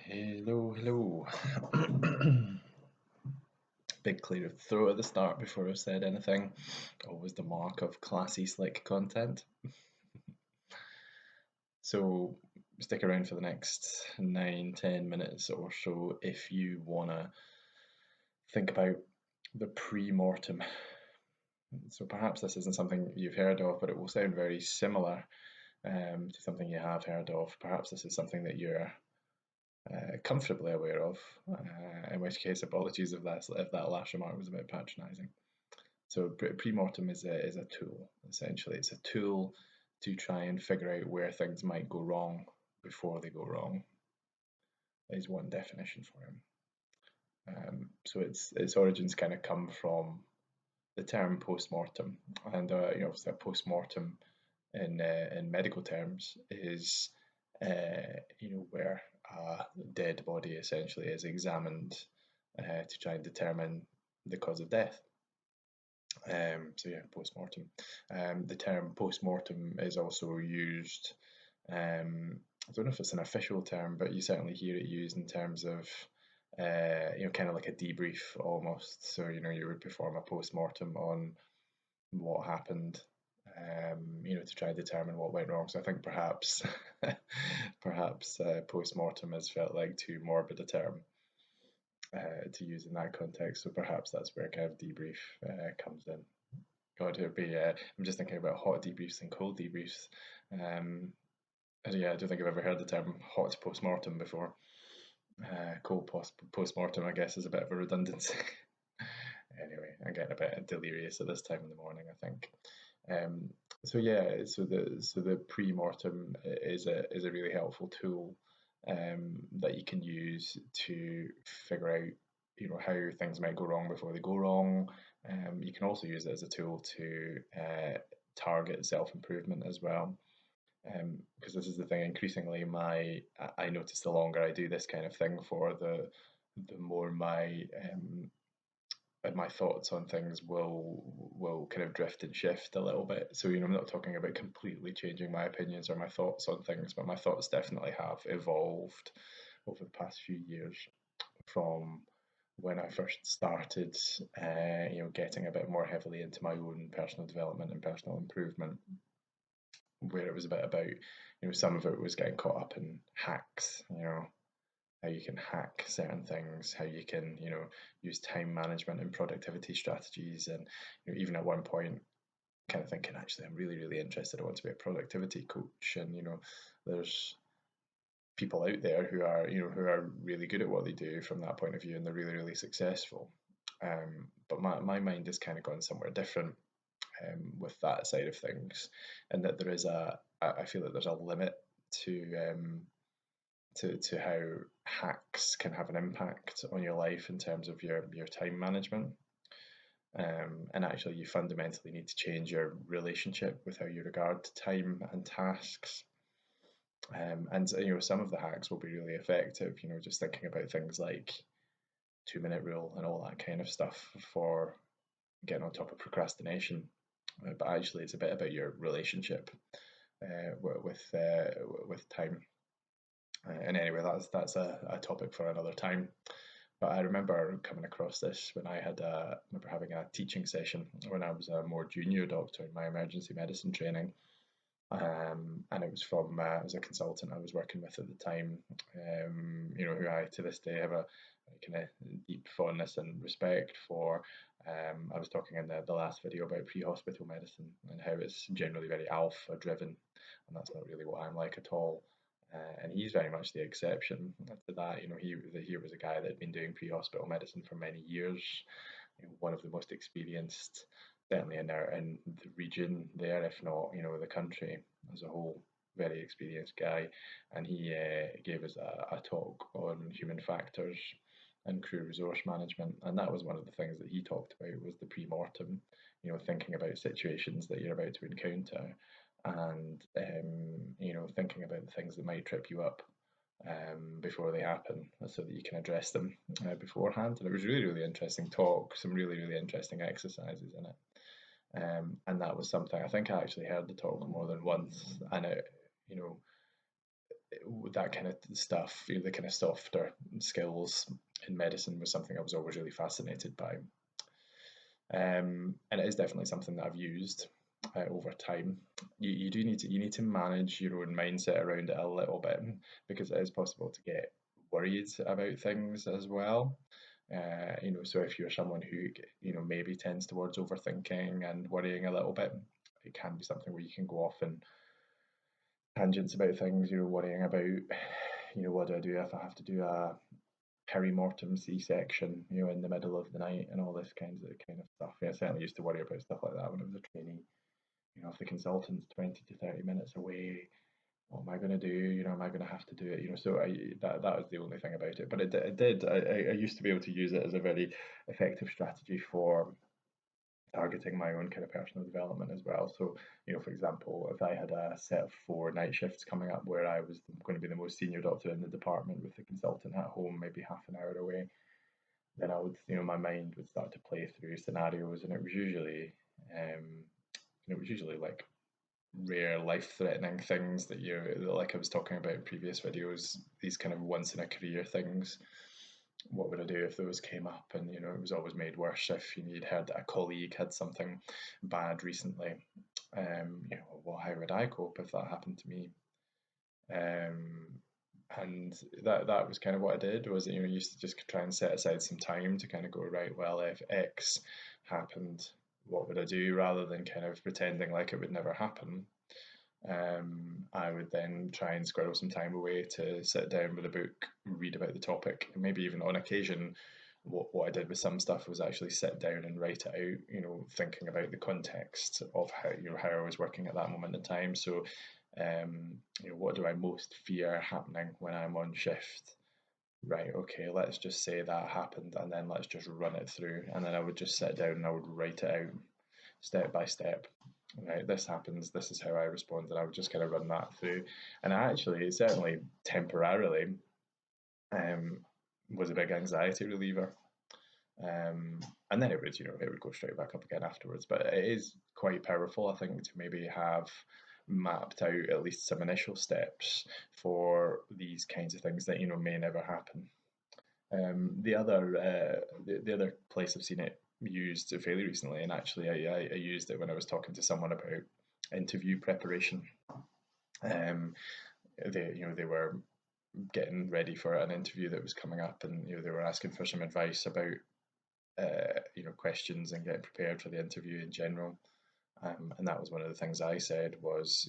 Hello, hello. Big clear of throat at the start before I said anything. Always the mark of classy, slick content. So stick around for the next 9, 10 minutes or so if you want to think about the pre-mortem. So perhaps this isn't something you've heard of, but it will sound very similar to something you have heard of. Perhaps this is something that you're comfortably aware of, in which case apologies if that last remark was a bit patronising. So pre-mortem is a tool, essentially. It's a tool to try and figure out where things might go wrong before they go wrong, is one definition for him. So its origins kind of come from the term post-mortem, and obviously a post-mortem in medical terms is where a dead body essentially is examined to try and determine the cause of death. So yeah, post-mortem. The term post-mortem is also used. I don't know if it's an official term, but you certainly hear it used in terms of kind of like a debrief almost. So you would perform a post-mortem on what happened, to try and determine what went wrong. So I think perhaps post-mortem has felt like too morbid a term to use in that context. So perhaps that's where kind of debrief comes in. God, it would be. I'm just thinking about hot debriefs and cold debriefs. Yeah, I don't think I've ever heard the term hot post-mortem before. Cold post-mortem, I guess, is a bit of a redundancy. Anyway, I'm getting a bit delirious at this time in the morning, I think. So yeah, so the pre-mortem is a really helpful tool that you can use to figure out how things might go wrong before they go wrong. You can also use it as a tool to target self-improvement as well. Because this is the thing, increasingly I notice the longer I do this kind of thing for, the more my thoughts on things will kind of drift and shift a little bit. So I'm not talking about completely changing my opinions or my thoughts on things, but my thoughts definitely have evolved over the past few years from when I first started, getting a bit more heavily into my own personal development and personal improvement, where it was a bit about, some of it was getting caught up in hacks, how you can hack certain things, how you can, use time management and productivity strategies. And even at one point, kind of thinking, actually, I'm really, really interested. I want to be a productivity coach. And there's people out there who are really good at what they do from that point of view, and they're really, really successful. But my mind has kind of gone somewhere different with that side of things, and that I feel that there's a limit to to how hacks can have an impact on your life in terms of your time management. And actually, you fundamentally need to change your relationship with how you regard time and tasks. And some of the hacks will be really effective. Just thinking about things like 2-minute rule and all that kind of stuff for getting on top of procrastination. But actually, it's a bit about your relationship with time. And anyway, that's a topic for another time. But I remember coming across this when I remember having a teaching session when I was a more junior doctor in my emergency medicine training. And it was from it was a consultant I was working with at the time, who I to this day have a kind of deep fondness and respect for. I was talking in the last video about pre-hospital medicine and how it's generally very alpha driven, and that's not really what I'm like at all. And he's very much the exception to that. He was a guy that had been doing pre-hospital medicine for many years, one of the most experienced, certainly in the region there, if not the country as a whole. Very experienced guy, and he gave us a talk on human factors and crew resource management, and that was one of the things that he talked about was the pre-mortem. Thinking about situations that you're about to encounter, and thinking about the things that might trip you up before they happen, so that you can address them beforehand. And it was really, really interesting talk, some really, really interesting exercises in it. And that was something I think I actually heard the talk more than once, and that kind of stuff, the kind of softer skills in medicine was something I was always really fascinated by. And it is definitely something that I've used over time. You do need to manage your own mindset around it a little bit, because it is possible to get worried about things as well. So if you're someone who maybe tends towards overthinking and worrying a little bit, it can be something where you can go off in tangents about things. Worrying about what do I do if I have to do a pre-mortem C-section, in the middle of the night and all this kind of stuff. Yeah, I certainly used to worry about stuff like that when I was a trainee. If the consultant's 20 to 30 minutes away, what am I going to do? Am I going to have to do it? So that was the only thing about it. But I used to be able to use it as a very effective strategy for targeting my own kind of personal development as well. So, for example, if I had a set of 4 night shifts coming up where I was going to be the most senior doctor in the department with the consultant at home, maybe half an hour away, then I would, my mind would start to play through scenarios, and it was usually like rare life-threatening things that like I was talking about in previous videos, these kind of once in a career things. What would I do if those came up? And it was always made worse if you'd heard that a colleague had something bad recently. Well, how would I cope if that happened to me? Um, and that was kind of what I did. Was I used to just try and set aside some time to kind of go, right, well, if X happened, what would I do, rather than kind of pretending like it would never happen. I would then try and squirrel some time away to sit down with a book, read about the topic, and maybe even on occasion, what I did with some stuff was actually sit down and write it out, thinking about the context of how I was working at that moment in time. So, what do I most fear happening when I'm on shift? Right, okay, let's just say that happened, and then let's just run it through. And then I would just sit down and I would write it out step by step. Right, this happens, this is how I respond, and I would just kind of run that through. And actually, certainly temporarily, um, was a big anxiety reliever. Um, and then it would go straight back up again afterwards. But it is quite powerful, I think, to maybe have mapped out at least some initial steps for these kinds of things that may never happen. The other place I've seen it used fairly recently, and actually I used it when I was talking to someone about interview preparation. They were getting ready for an interview that was coming up, and they were asking for some advice about questions and getting prepared for the interview in general. And that was one of the things I said was,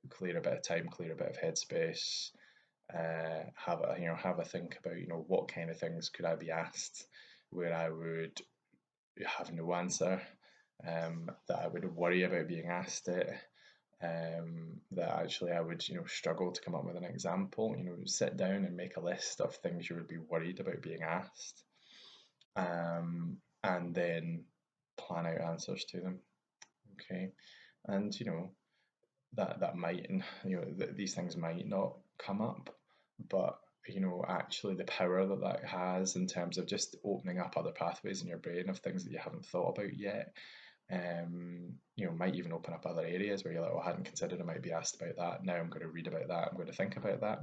clear a bit of time, clear a bit of headspace, have a think about what kind of things could I be asked where I would have no answer, that I would worry about being asked it, that actually I would struggle to come up with an example. Sit down and make a list of things you would be worried about being asked, and then plan out answers to them. Okay, and that might, and these things might not come up, but actually the power that has in terms of just opening up other pathways in your brain of things that you haven't thought about yet, might even open up other areas where you're like, oh, I hadn't considered I might be asked about that. Now I'm going to read about that. I'm going to think about that.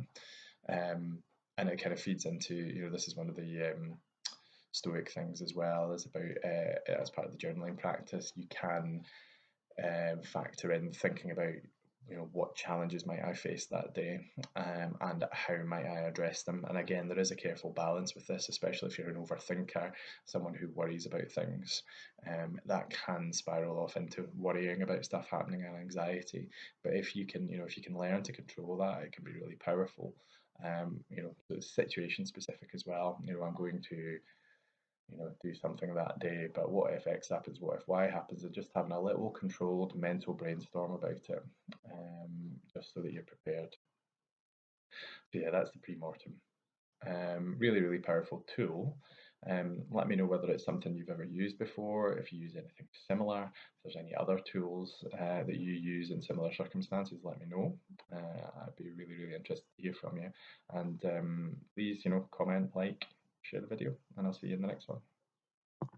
And it kind of feeds into, this is one of the Stoic things as well, is about, as part of the journaling practice, you can factor in thinking about what challenges might I face that day, and how might I address them. And again, there is a careful balance with this, especially if you're an overthinker, someone who worries about things. That can spiral off into worrying about stuff happening and anxiety. But if you can learn to control that, it can be really powerful. It's situation specific as well. I'm going to do something that day, but what if X happens, what if Y happens, and just having a little controlled mental brainstorm about it, just so that you're prepared. So yeah, that's the pre-mortem. Really, really powerful tool. Let me know whether it's something you've ever used before, if you use anything similar, if there's any other tools that you use in similar circumstances, let me know. I'd be really, really interested to hear from you. And please, comment, like, share the video, and I'll see you in the next one.